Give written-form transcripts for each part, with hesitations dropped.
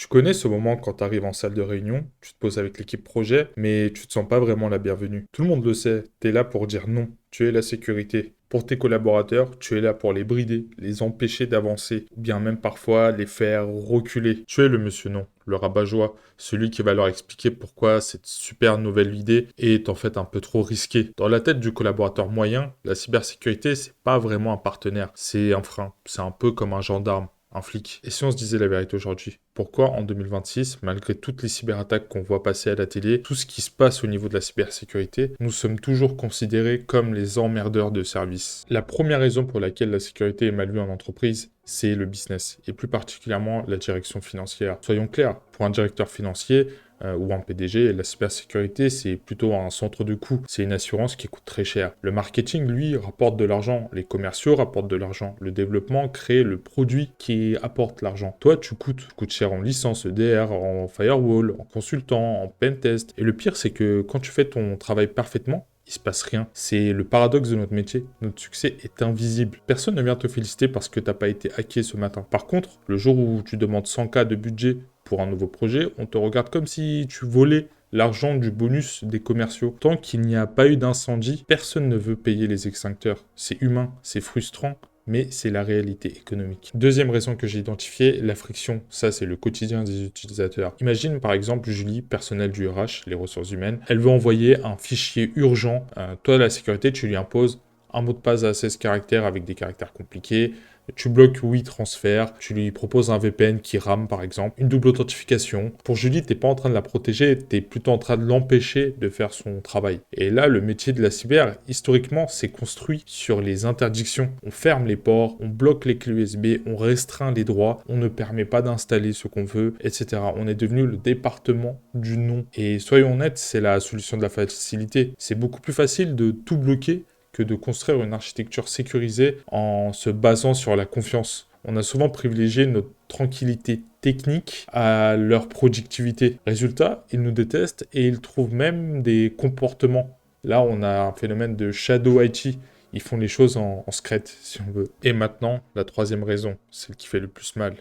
connais ce moment quand tu arrives en salle de réunion, tu te poses avec l'équipe projet, mais tu te sens pas vraiment la bienvenue. Tout le monde le sait, tu es là pour dire non, tu es la sécurité. Pour tes collaborateurs, tu es là pour les brider, les empêcher d'avancer, ou bien même parfois les faire reculer. Tu es le monsieur non, le rabat-joie, celui qui va leur expliquer pourquoi cette super nouvelle idée est en fait un peu trop risquée. Dans la tête du collaborateur moyen, la cybersécurité, c'est pas vraiment un partenaire, c'est un frein, c'est un peu comme un gendarme. Un flic. Et si on se disait la vérité aujourd'hui? Pourquoi en 2026, malgré toutes les cyberattaques qu'on voit passer à la télé, tout ce qui se passe au niveau de la cybersécurité, nous sommes toujours considérés comme les emmerdeurs de service? La première raison pour laquelle la sécurité est mal vue en entreprise, c'est le business, et plus particulièrement la direction financière. Soyons clairs, pour un directeur financier, ou un PDG, la cybersécurité, c'est plutôt un centre de coût. C'est une assurance qui coûte très cher. Le marketing, lui, rapporte de l'argent. Les commerciaux rapportent de l'argent. Le développement crée le produit qui apporte l'argent. Toi, tu coûtes cher en licence EDR, en firewall, en consultant, en pentest. Et le pire, c'est que quand tu fais ton travail parfaitement, il se passe rien. C'est le paradoxe de notre métier. Notre succès est invisible. Personne ne vient te féliciter parce que t'as pas été hacké ce matin. Par contre, le jour où tu demandes 100K de budget pour un nouveau projet, on te regarde comme si tu volais l'argent du bonus des commerciaux. Tant qu'il n'y a pas eu d'incendie, personne ne veut payer les extincteurs. C'est humain, c'est frustrant, mais c'est la réalité économique. Deuxième raison que j'ai identifiée, la friction. Ça, c'est le quotidien des utilisateurs. Imagine par exemple Julie, personnel du RH, les ressources humaines. Elle veut envoyer un fichier urgent. Toi, la sécurité, tu lui imposes un mot de passe à 16 caractères avec des caractères compliqués. Tu bloques oui transfert, tu lui proposes un VPN qui rame par exemple, une double authentification. Pour Julie, t'es pas en train de la protéger, t'es plutôt en train de l'empêcher de faire son travail. Et là, le métier de la cyber, historiquement, c'est construit sur les interdictions. On ferme les ports, on bloque les clés USB, on restreint les droits, on ne permet pas d'installer ce qu'on veut, etc. On est devenu le département du non. Et soyons honnêtes, c'est la solution de la facilité. C'est beaucoup plus facile de tout bloquer que de construire une architecture sécurisée en se basant sur la confiance. On a souvent privilégié notre tranquillité technique à leur productivité. Résultat, ils nous détestent et ils trouvent même des comportements. Là, on a un phénomène de shadow IT. Ils font les choses en secret, si on veut. Et maintenant, la troisième raison, celle qui fait le plus mal.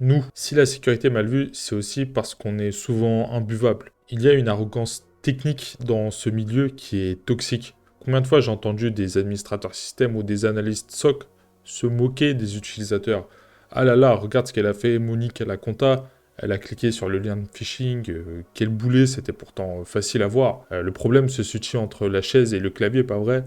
Nous, si la sécurité est mal vue, c'est aussi parce qu'on est souvent imbuvable. Il y a une arrogance technique dans ce milieu qui est toxique. Combien de fois j'ai entendu des administrateurs système ou des analystes SOC se moquer des utilisateurs? Ah là là, regarde ce qu'elle a fait, Monique à la compta. Elle a cliqué sur le lien de phishing. Quel boulet, c'était pourtant facile à voir. Le problème se situe entre la chaise et le clavier, pas vrai?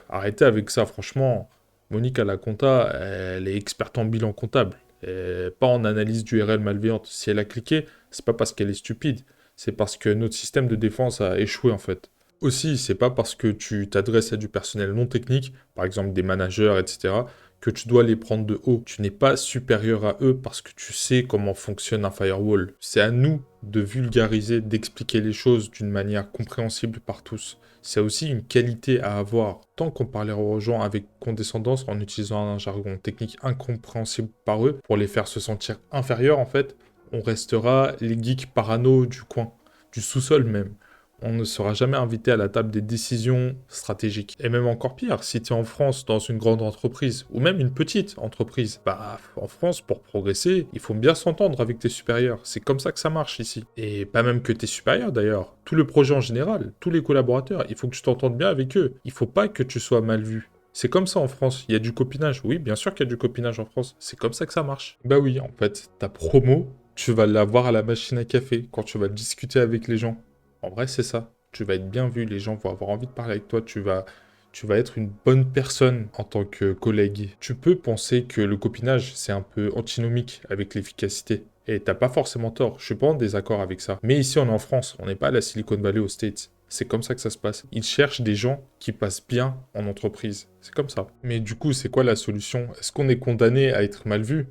Arrêtez avec ça, franchement. Monique à la compta, elle est experte en bilan comptable. Pas en analyse d'URL malveillante. Si elle a cliqué, c'est pas parce qu'elle est stupide. C'est parce que notre système de défense a échoué en fait. Aussi, c'est pas parce que tu t'adresses à du personnel non technique, par exemple des managers, etc., que tu dois les prendre de haut. Tu n'es pas supérieur à eux parce que tu sais comment fonctionne un firewall. C'est à nous de vulgariser, d'expliquer les choses d'une manière compréhensible par tous. C'est aussi une qualité à avoir. Tant qu'on parlera aux gens avec condescendance en utilisant un jargon technique incompréhensible par eux pour les faire se sentir inférieurs, en fait, on restera les geeks parano du coin, du sous-sol même. On ne sera jamais invité à la table des décisions stratégiques. Et même encore pire, si tu es en France dans une grande entreprise, ou même une petite entreprise, bah en France, pour progresser, il faut bien s'entendre avec tes supérieurs. C'est comme ça que ça marche ici. Et pas même que tes supérieurs d'ailleurs. Tout le projet en général, tous les collaborateurs, il faut que tu t'entendes bien avec eux. Il faut pas que tu sois mal vu. C'est comme ça en France, il y a du copinage. Oui, bien sûr qu'il y a du copinage en France. C'est comme ça que ça marche. Bah oui, en fait, ta promo, tu vas l'avoir à la machine à café quand tu vas discuter avec les gens. En vrai, c'est ça. Tu vas être bien vu, les gens vont avoir envie de parler avec toi, tu vas être une bonne personne en tant que collègue. Tu peux penser que le copinage, c'est un peu antinomique avec l'efficacité. Et t'as pas forcément tort, je suis pas en désaccord avec ça. Mais ici, on est en France, on n'est pas à la Silicon Valley aux States. C'est comme ça que ça se passe. Ils cherchent des gens qui passent bien en entreprise. C'est comme ça. Mais du coup, c'est quoi la solution? Est-ce qu'on est condamné à être mal vu?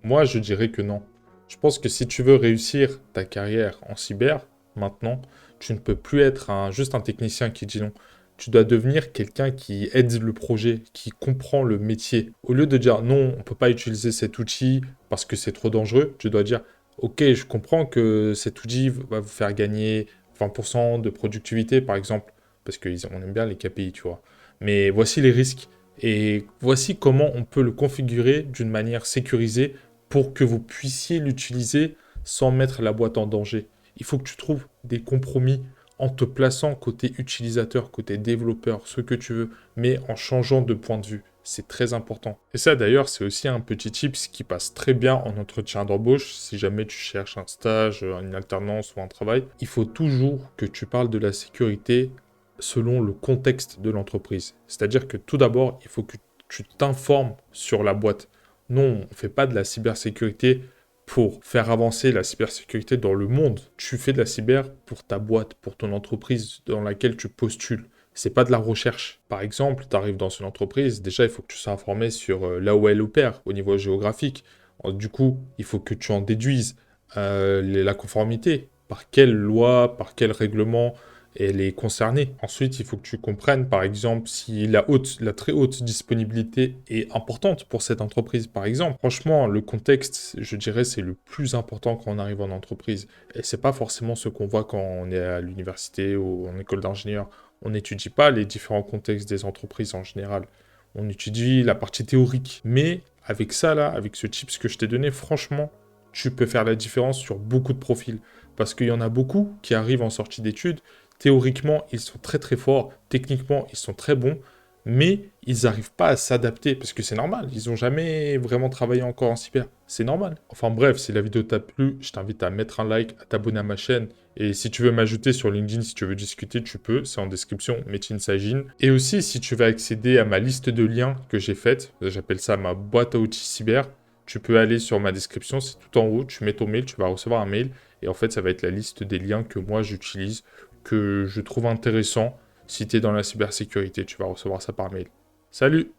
Moi, je dirais que non. Je pense que si tu veux réussir ta carrière en cyber, maintenant, tu ne peux plus être juste un technicien qui dit non. Tu dois devenir quelqu'un qui aide le projet, qui comprend le métier. Au lieu de dire non, on ne peut pas utiliser cet outil parce que c'est trop dangereux, tu dois dire ok, je comprends que cet outil va vous faire gagner 20% de productivité par exemple, parce qu'on aime bien les KPI, tu vois. Mais voici les risques et voici comment on peut le configurer d'une manière sécurisée pour que vous puissiez l'utiliser sans mettre la boîte en danger. Il faut que tu trouves des compromis en te plaçant côté utilisateur, côté développeur, ce que tu veux, mais en changeant de point de vue. C'est très important. Et ça, d'ailleurs, c'est aussi un petit tips qui passe très bien en entretien d'embauche. Si jamais tu cherches un stage, une alternance ou un travail, il faut toujours que tu parles de la sécurité selon le contexte de l'entreprise. C'est-à-dire que tout d'abord, il faut que tu t'informes sur la boîte. Non, on ne fait pas de la cybersécurité pour faire avancer la cybersécurité dans le monde. Tu fais de la cyber pour ta boîte, pour ton entreprise dans laquelle tu postules. C'est pas de la recherche. Par exemple, tu arrives dans une entreprise, déjà il faut que tu sois informé sur là où elle opère au niveau géographique. Du coup, il faut que tu en déduises la conformité. Par quelle loi, par quel règlement elle est concernée. Ensuite, il faut que tu comprennes, par exemple, si la très haute disponibilité est importante pour cette entreprise, par exemple. Franchement, le contexte, je dirais, c'est le plus important quand on arrive en entreprise. Et c'est pas forcément ce qu'on voit quand on est à l'université ou en école d'ingénieur. On n'étudie pas les différents contextes des entreprises en général. On étudie la partie théorique. Mais avec ça, là, avec ce tips que je t'ai donné, franchement, tu peux faire la différence sur beaucoup de profils. Parce qu'il y en a beaucoup qui arrivent en sortie d'études. Théoriquement, ils sont très très forts. Techniquement, ils sont très bons. Mais ils n'arrivent pas à s'adapter. Parce que c'est normal. Ils n'ont jamais vraiment travaillé encore en cyber. C'est normal. Enfin bref, si la vidéo t'a plu, je t'invite à mettre un like, à t'abonner à ma chaîne. Et si tu veux m'ajouter sur LinkedIn, si tu veux discuter, tu peux. C'est en description, Metin Sajin. Et aussi, si tu veux accéder à ma liste de liens que j'ai faite, j'appelle ça ma boîte à outils cyber, tu peux aller sur ma description, c'est tout en haut, tu mets ton mail, tu vas recevoir un mail. Et en fait, ça va être la liste des liens que moi j'utilise, que je trouve intéressant. Si tu es dans la cybersécurité, tu vas recevoir ça par mail. Salut!